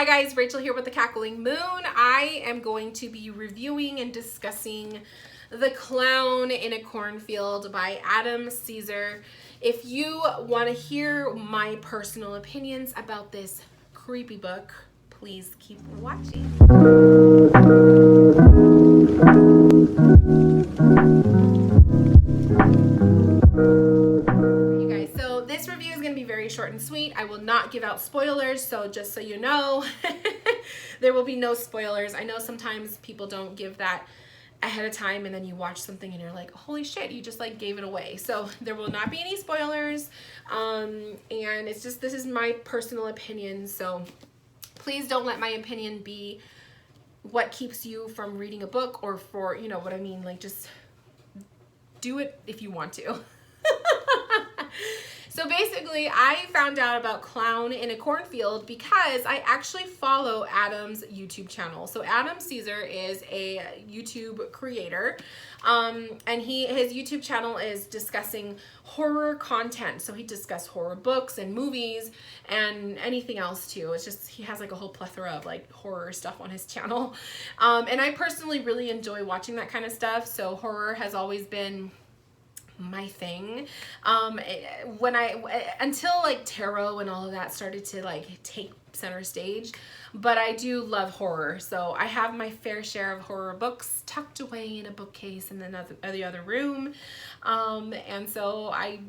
Hi guys, Rachel here with the Cackling Moon. I am going to be reviewing and discussing The Clown in a Cornfield by Adam Caesar. If you want to hear my personal opinions about this creepy book, please keep watching. This review is going to be very short and sweet. I will not give out spoilers, so just so you know, there will be no spoilers. I know sometimes people don't give that ahead of time and then you watch something and you're like, holy shit, you just like gave it away. So there will not be any spoilers, and it's just, this is my personal opinion, so please don't let my opinion be what keeps you from reading a book, or for, you know what I mean, like just do it if you want to. So basically, I found out about Clown in a Cornfield because I actually follow Adam's YouTube channel. So Adam Caesar is a YouTube creator, and his YouTube channel is discussing horror content. So he discusses horror books and movies and anything else too. It's just, he has like a whole plethora of like horror stuff on his channel. And I personally really enjoy watching that kind of stuff. So horror has always been my thing. Until like tarot and all of that started to like take center stage, but I do love horror. So I have my fair share of horror books tucked away in a bookcase in the other room. And so I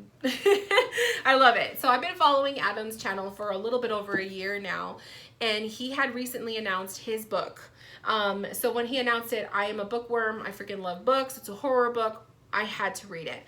love it. So I've been following Adam's channel for a little bit over a year now, and he had recently announced his book. So when he announced it, I am a bookworm. I freaking love books. It's a horror book. I had to read it.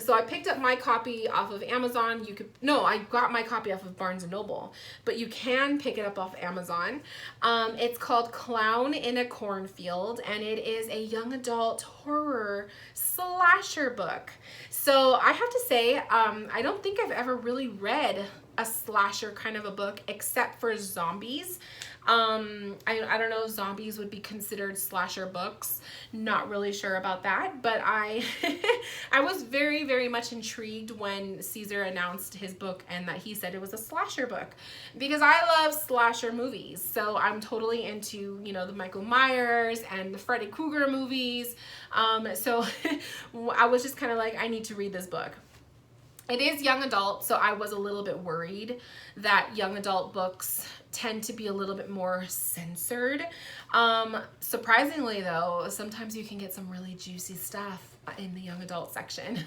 So I picked up my copy off of Amazon. I got my copy off of Barnes & Noble, but you can pick it up off Amazon. It's called Clown in a Cornfield, and it is a young adult horror slasher book. So I have to say, I don't think I've ever really read a slasher kind of a book except for zombies. I don't know if zombies would be considered slasher books. Not really sure about that, but I was very, very much intrigued when Caesar announced his book and that he said it was a slasher book, because I love slasher movies. So I'm totally into, you know, the Michael Myers and the Freddy Krueger movies. So I was just kind of like, I need to read this book. It is young adult, so I was a little bit worried that young adult books tend to be a little bit more censored. Surprisingly though, sometimes you can get some really juicy stuff in the young adult section.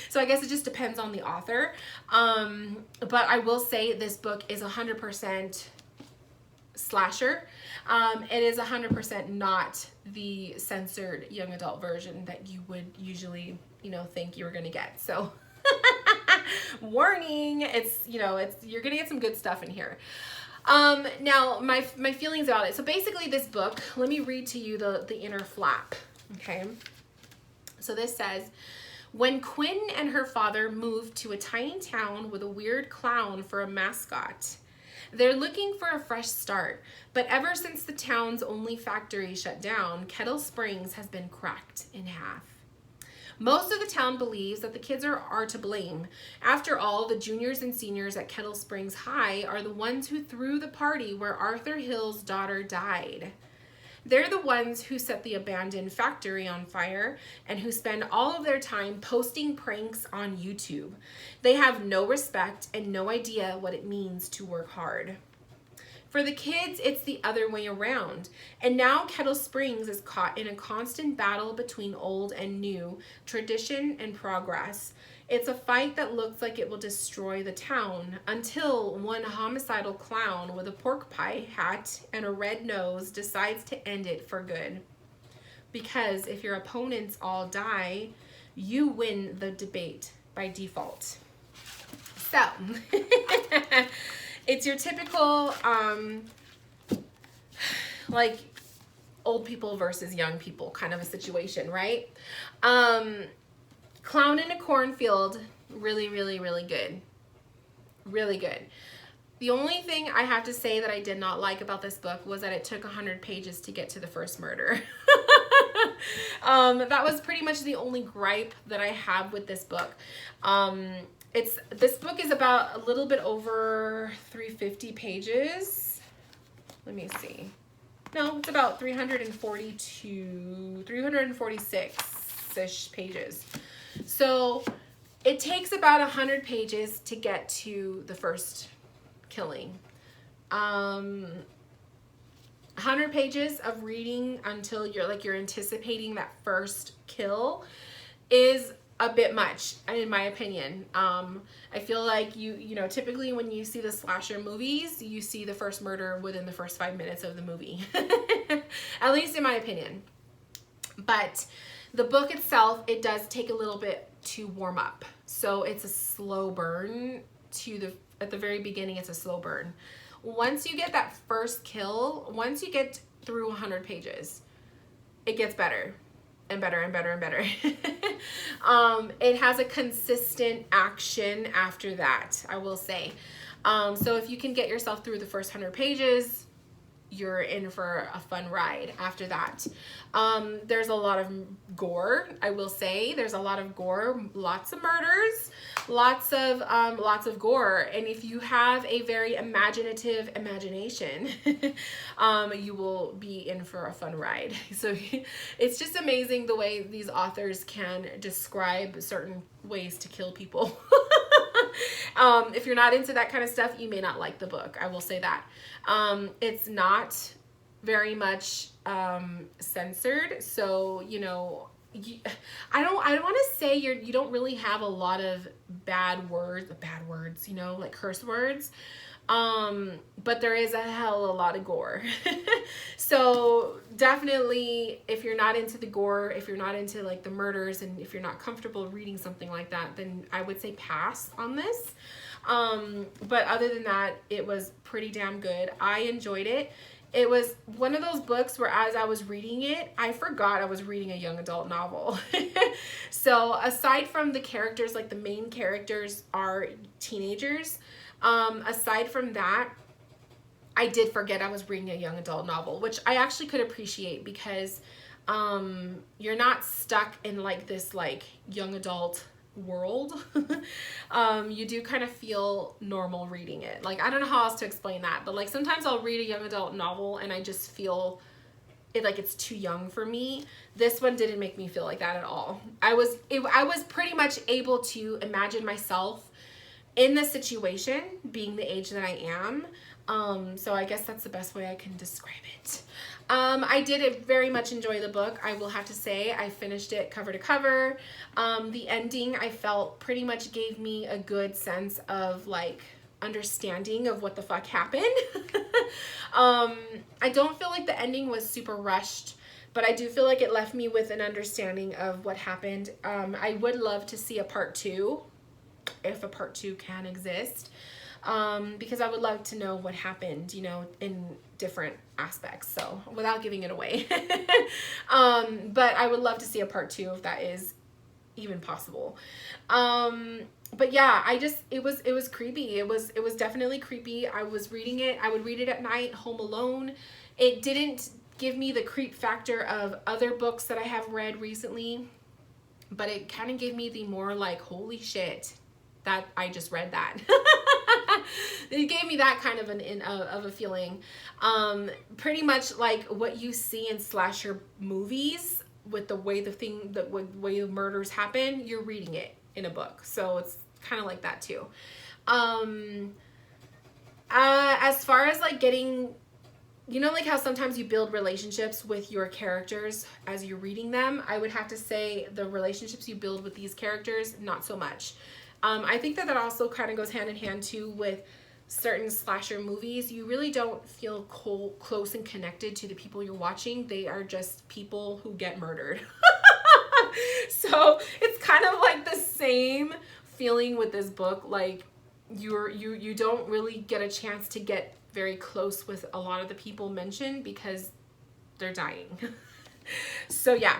So I guess it just depends on the author. But I will say this book is 100% slasher. It is 100% not the censored young adult version that you would usually, you know, think you were gonna get. So warning, you're gonna get some good stuff in here. Now my feelings about it. So basically this book, let me read to you the inner flap. Okay. So this says, when Quinn and her father moved to a tiny town with a weird clown for a mascot, they're looking for a fresh start, but ever since the town's only factory shut down, Kettle Springs has been cracked in half. Most of the town believes that the kids are to blame. After all, the juniors and seniors at Kettle Springs High are the ones who threw the party where Arthur Hill's daughter died. They're the ones who set the abandoned factory on fire and who spend all of their time posting pranks on YouTube. They have no respect and no idea what it means to work hard. For the kids, it's the other way around. And now Kettle Springs is caught in a constant battle between old and new, tradition and progress. It's a fight that looks like it will destroy the town until one homicidal clown with a pork pie hat and a red nose decides to end it for good. Because if your opponents all die, you win the debate by default. So, it's your typical, like, old people versus young people kind of a situation, right? Clown in a Cornfield, really, really, really good. Really good. The only thing I have to say that I did not like about this book was that it took 100 pages to get to the first murder. That was pretty much the only gripe that I have with this book. This book is about a little bit over 350 pages. let me see. No, it's about 346-ish pages. So it takes about 100 pages to get to the first killing. 100 pages of reading until you're anticipating that first kill is a bit much, in my opinion. I feel like you know, typically when you see the slasher movies, you see the first murder within the first 5 minutes of the movie. At least in my opinion. But the book itself, it does take a little bit to warm up. So it's a slow burn at the very beginning, it's a slow burn. Once you get that first kill, once you get through 100 pages, it gets better and better and better and better. It has a consistent action after that, I will say. So if you can get yourself through the first 100 pages, you're in for a fun ride after that. There's a lot of gore, I will say. There's a lot of gore, lots of murders, lots of gore. And if you have a very imaginative imagination, you will be in for a fun ride. So it's just amazing the way these authors can describe certain ways to kill people. If you're not into that kind of stuff, you may not like the book. I will say that. It's not very much censored, so you know, I don't want to say you don't really have a lot of bad words, you know, like curse words. But there is a hell of a lot of gore. So definitely, if you're not into the gore, if you're not into like the murders, and if you're not comfortable reading something like that, then I would say pass on this. But other than that, it was pretty damn good. I enjoyed it. It was one of those books where as I was reading it, I forgot I was reading a young adult novel. So aside from the characters, like the main characters are teenagers, aside from that, I did forget I was reading a young adult novel, which I actually could appreciate because you're not stuck in like this like young adult world. You do kind of feel normal reading it. Like, I don't know how else to explain that, but like sometimes I'll read a young adult novel and I just feel it like it's too young for me. This one didn't make me feel like that at all. I was pretty much able to imagine myself in the situation, being the age that I am. So I guess that's the best way I can describe it. I did very much enjoy the book. I will have to say I finished it cover to cover. The ending I felt pretty much gave me a good sense of like understanding of what the fuck happened. I don't feel like the ending was super rushed, but I do feel like it left me with an understanding of what happened. I would love to see a part 2, if a part 2 can exist. Because I would love to know what happened, you know, in different aspects. So without giving it away, but I would love to see a part 2 if that is even possible. But yeah, it was creepy. It was definitely creepy. I was reading it. I would read it at night, home alone. It didn't give me the creep factor of other books that I have read recently, but it kind of gave me the more like, holy shit, that I just read that. It gave me that kind of of a feeling. Pretty much like what you see in slasher movies with the way the way the murders happen, you're reading it in a book. So it's kind of like that too. As far as like getting, you know, like how sometimes you build relationships with your characters as you're reading them, I would have to say the relationships you build with these characters, not so much. I think that also kind of goes hand in hand too with certain slasher movies. You really don't feel close and connected to the people you're watching. They are just people who get murdered. So it's kind of like the same feeling with this book. Like you don't really get a chance to get very close with a lot of the people mentioned because they're dying. So yeah,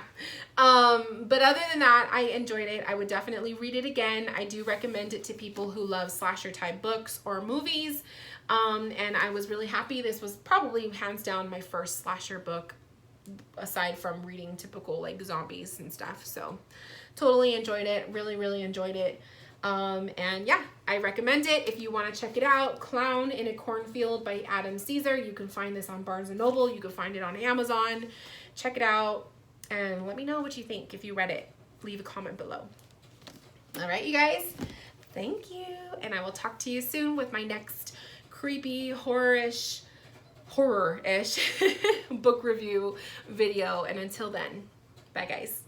but other than that, I enjoyed it. I would definitely read it again. I do recommend it to people who love slasher type books or movies, and I was really happy. This was probably hands down my first slasher book, aside from reading typical like zombies and stuff. So totally enjoyed it. Really enjoyed it. And yeah, I recommend it if you want to check it out. Clown in a Cornfield by Adam Caesar. You can find this on Barnes & Noble. You can find it on Amazon. Check it out and let me know what you think if you read it. Leave a comment below. All right, you guys, thank you. And I will talk to you soon with my next creepy horror-ish book review video. And until then, bye guys.